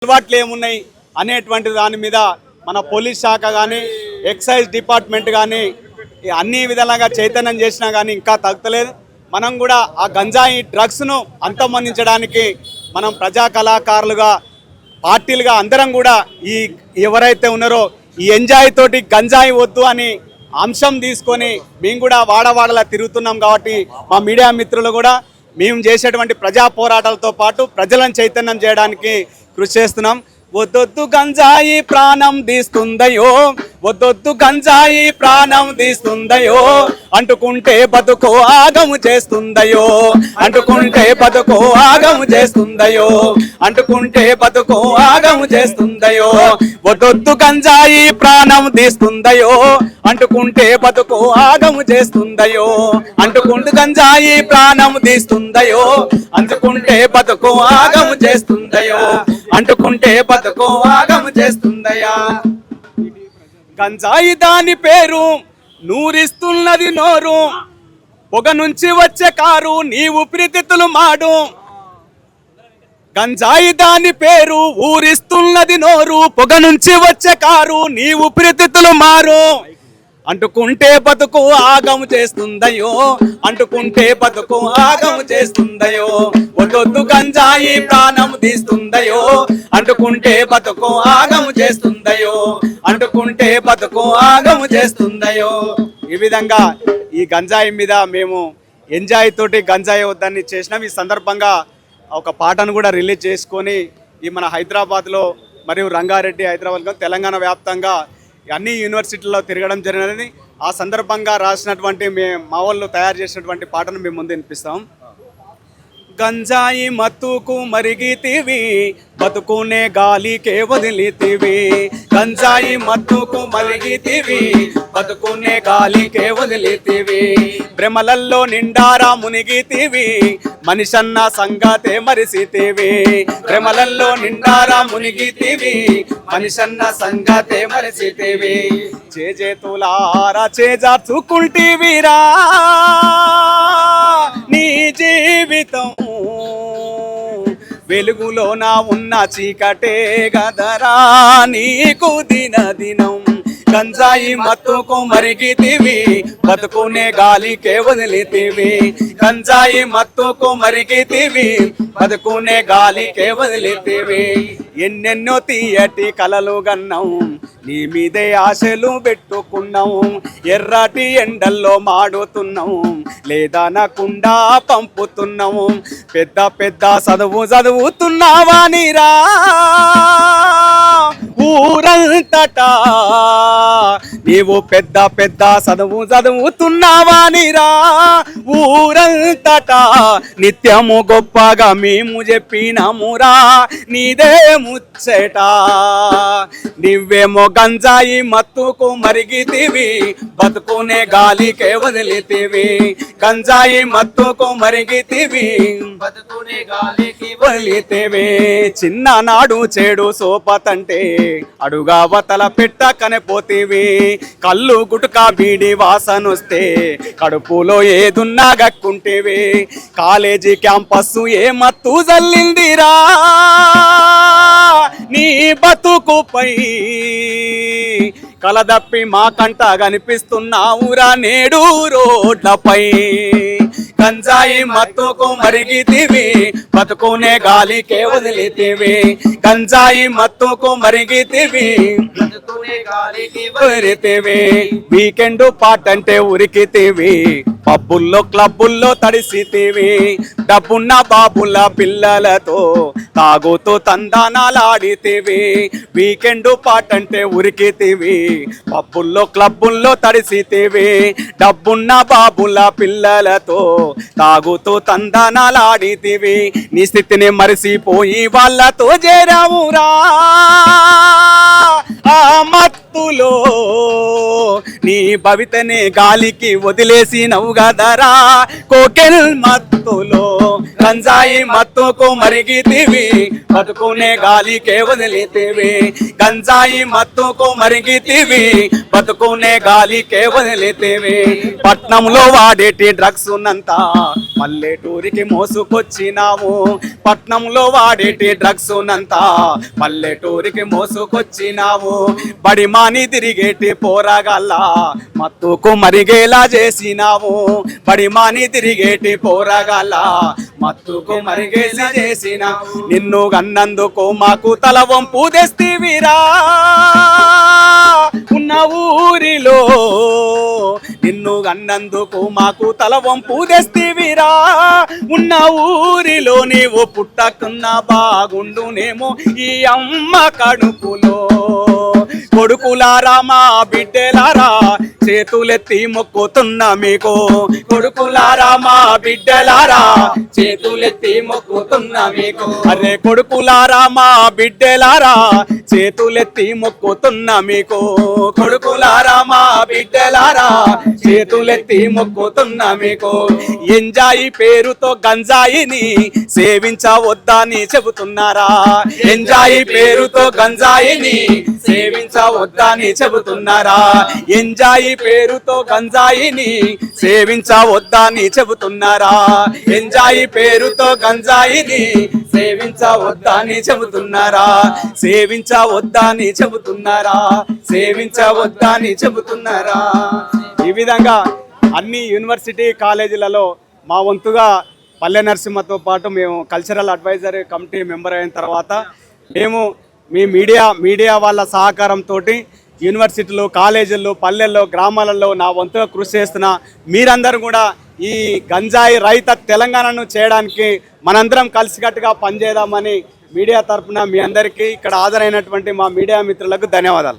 అలవాట్లు ఏమున్నాయి అనేటువంటి దాని మీద మన పోలీస్ శాఖ కానీ ఎక్సైజ్ డిపార్ట్మెంట్ కానీ అన్ని విధాలుగా చైతన్యం చేసినా కానీ ఇంకా తగ్గలేదు. మనం కూడా ఆ గంజాయి డ్రగ్స్ను అంతమొందించడానికి మనం ప్రజా కళాకారులుగా పార్టీలుగా అందరం కూడా ఈ ఎవరైతే ఉన్నారో ఈ ఎంజాయ్ తోటి గంజాయి వద్దు అని అంశం తీసుకొని మేము కూడా వాడవాడలా తిరుగుతున్నాం. కాబట్టి మా మీడియా మిత్రులు కూడా మేము చేసేటువంటి ప్రజా పోరాటాలతో పాటు ప్రజలను చైతన్యం చేయడానికి కృషి చేస్తున్నాం. వద్దొద్దు గంజాయి ప్రాణం తీస్తుందయో, వద్దొద్దు గంజాయి ప్రాణం తీస్తుందయో, అంటుకుంటే బతుకో ఆగము చేస్తుందయో, అంటుకుంటే బతుకో ఆగము చేస్తుందయో, అంటుకుంటే బతుకో ఆగము చేస్తుందయో. వద్దొద్దు గంజాయి ప్రాణం తీస్తుందయో, అంటుకుంటే బతుకో ఆగము చేస్తుందయో, అంటుకుంటూ గంజాయి ప్రాణం తీస్తుందయో, అంటుకుంటే బతుకో ఆగము చేస్తుందయో, అంటుకుంటే బతుకో ఆగము చేస్తుందయా. గంజాయి దాని పేరు నూరిస్తున్నది నోరు, పొగ నుంచి వచ్చే కారు నీ ఊపిరితిత్తులు మాడు. గంజాయి దాని పేరు ఊరిస్తున్నది నోరు, పొగ నుంచి వచ్చే కారు నీ ఊపిరితిత్తులు మారు. అంటుకుంటే బతుకు ఆగము చేస్తుందయో, అంటుకుంటే బతుకు ఆగము చేస్తుందయో. వద్దొద్దు గంజాయి ప్రాణం తీస్తుందయో, అంటుకుంటే బతుకు ఆగము చేస్తుందయో, అంటుకుంటే బతుకు ఆగము చేస్తుందయో. ఈ విధంగా ఈ గంజాయి మీద మేము ఎంజాయ్ తోటి గంజాయి వద్దని చేసినాం. ఈ సందర్భంగా ఒక పాటను కూడా రిలీజ్ చేసుకొని ఈ మన హైదరాబాద్లో మరియు రంగారెడ్డి హైదరాబాద్లో తెలంగాణ వ్యాప్తంగా అన్ని యూనివర్సిటీల్లో తిరగడం జరిగినది. ఆ సందర్భంగా రాసినటువంటి మా వాళ్ళు తయారు చేసినటువంటి పాటను మేము ముందు వినిపిస్తాం. గంజాయి మత్తుకు మరిగితివి, బతుకునే గాలికే వదిలితివి. గంజాయి మత్తుకు మరిగితివి, బతుకునే గాలికే వదిలితివి. భ్రమలల్లో నిండారా మునిగితివి, మనిషన్న సంగతే మరిసితివి. భ్రమలల్లో నిండారా మునిగితివి, మనిషన్న సంగతే మరిసితివి. చేతులారా చేజార్చుకుంటివిరా నీ జీవితం, వెలుగులోన ఉన్న చీకటే గదరా నీకు దినదినం. గంజాయి మత్తుకు మరిగితివి, బతుకునే గాలికే వదిలితివి. గంజాయి మత్తుకు మరిగితివి, బతుకునే గాలికే వదిలితివి. ఎన్నెన్నో తీయటి కలలు గన్నాం, నీ మీదే ఆశలు పెట్టుకున్నాం. ఎర్రటి ఎండల్లో మాడుతున్నాం, లేదనకుండా పంపుతున్నాము. పెద్ద పెద్ద చదువుతున్నావా నీరా ఊరంతటా, నీవు పెద్ద పెద్ద చదువుతున్నావా నీరా ఊరంతటా. నిత్యము గొప్పగా మేము చెప్పినామురా నీదే ముచ్చట. నువ్వేమో గంజాయి మత్తుకు మరిగితివి, బతుకునే గాలికే వదిలితివి. గంజాయి మత్తుకు మరిగితివి, బతుకునే గాలికి వదిలితివి. చిన్ననాడు చెడు సోపతంటే అడుగా వతల పెట్టకనే పోతివి. కళ్ళు గుటుకా బీడి వాసనొస్తే కడుపులో ఏదున్నా గక్కుంటేవి. కాలేజీ క్యాంపస్ ఏ మత్తు జల్లిందిరా నీ బతుకుపై. కలదప్పి మా కంట కనిపిస్తున్నావురా నేడు రోడ్లపై. గంజాయి మత్తుకు మరిగితివి, బతుకునే గాలికే వదిలితివి. గంజాయి మత్తుకు మరిగితివి, బతుకునే గాలికి వదిలితివి. వీకెండ్ పాటంటే ఉరికితివి, పబ్బుల్లో క్లబ్బుల్లో తడిసితివి. డబ్బున్న బాబుల పిల్లలతో తాగుతూ తందానాలాడితివి. వీకెండ్ పాటంటే ఉరికితివి, పబ్బుల్లో క్లబ్బుల్లో తడిసితివి. డబ్బున్న బాబుల పిల్లలతో తాగుతూ తందానాలాడితివి. నీ స్థితిని మరిసిపోయి వాళ్ళతో చేరావురా ఆ మత్తులో. నీ భవితనే గాలికి వదిలేసినవు గదరా కోకెల్ మత్తులో గంజాయి మత్తుకు మరిగితివి బతుకునే గాలికే వదిలితివి గంజాయి మత్తుకు మరిగితివి బతుకునే గాలికే వదిలితివి పట్నంలో వాడేటి డ్రగ్స్ ఉన్నంత పల్లెటూరికి మోసుకొచ్చినావు పట్నంలో వాడేటి డ్రగ్స్ ఉన్నంత పల్లెటూరికి మోసుకొచ్చినావు బడి మాని తిరిగేటి పోరాగల్ల మత్తుకు మరిగేలా చేసినావు బడి మాని తిరిగేటి పోరాగల్ల మత్తుకు మరిగేలా చేసినావు నిన్ను గన్నందుకు మాకు తల వంపు తెస్తివిరా ఉన్న ఊరిలో నిన్ను గన్నందుకు మాకు తల వంపు తెస్తివిరా ఉన్న ఊరిలో నీవు పుట్టకున్నా బాగుండునేమో ఈ అమ్మ కడుపులో కొడుకులారా మా బిడ్డలారా చేతులెత్తి మొక్కుతున్నా మీకు కొడుకులారా మా బిడ్డలారా చేతులెత్తి మొక్కుతున్నా మీకు అరే కొడుకులారా మా బిడ్డలారా చేతులెత్తి మొక్కుతున్నా మీకు కొడుకులారా మా బిడ్డలారా చేతులెత్తి మొక్కుతున్నా మీకు ఎంజాయి పేరుతో గంజాయిని సేవించవద్దని చెబుతున్నారా ఎంజాయి పేరుతో గంజాయిని సేవించవద్దని చెబుతున్నారా ఎంజాయి పేరుతో గంజాయిని సేవించవద్దని చెబుతున్నారా ఎంజాయి పేరుతో గంజాయిని సేవించవద్దని చెబుతున్నారా సేవించవద్దని చెబుతున్నారా సేవించవద్దని చెబుతున్నారా ఈ విధంగా అన్ని యూనివర్సిటీ కాలేజీలలో మా వంతుగా పల్లె నరసింహతో పాటు మేము కల్చరల్ అడ్వైజరీ కమిటీ మెంబర్ అయిన తర్వాత మేము మీ మీడియా వాళ్ళ సహకారంతో యూనివర్సిటీలు కాలేజీల్లో పల్లెల్లో గ్రామాలలో నా వంతుగా కృషి చేస్తున్న మీరందరూ కూడా ఈ గంజాయి రహిత తెలంగాణను చేయడానికి మనందరం కలిసికట్టుగా పనిచేద్దామని మీడియా తరఫున మీ అందరికీ ఇక్కడ హాజరైనటువంటి మా మీడియా మిత్రులకు ధన్యవాదాలు.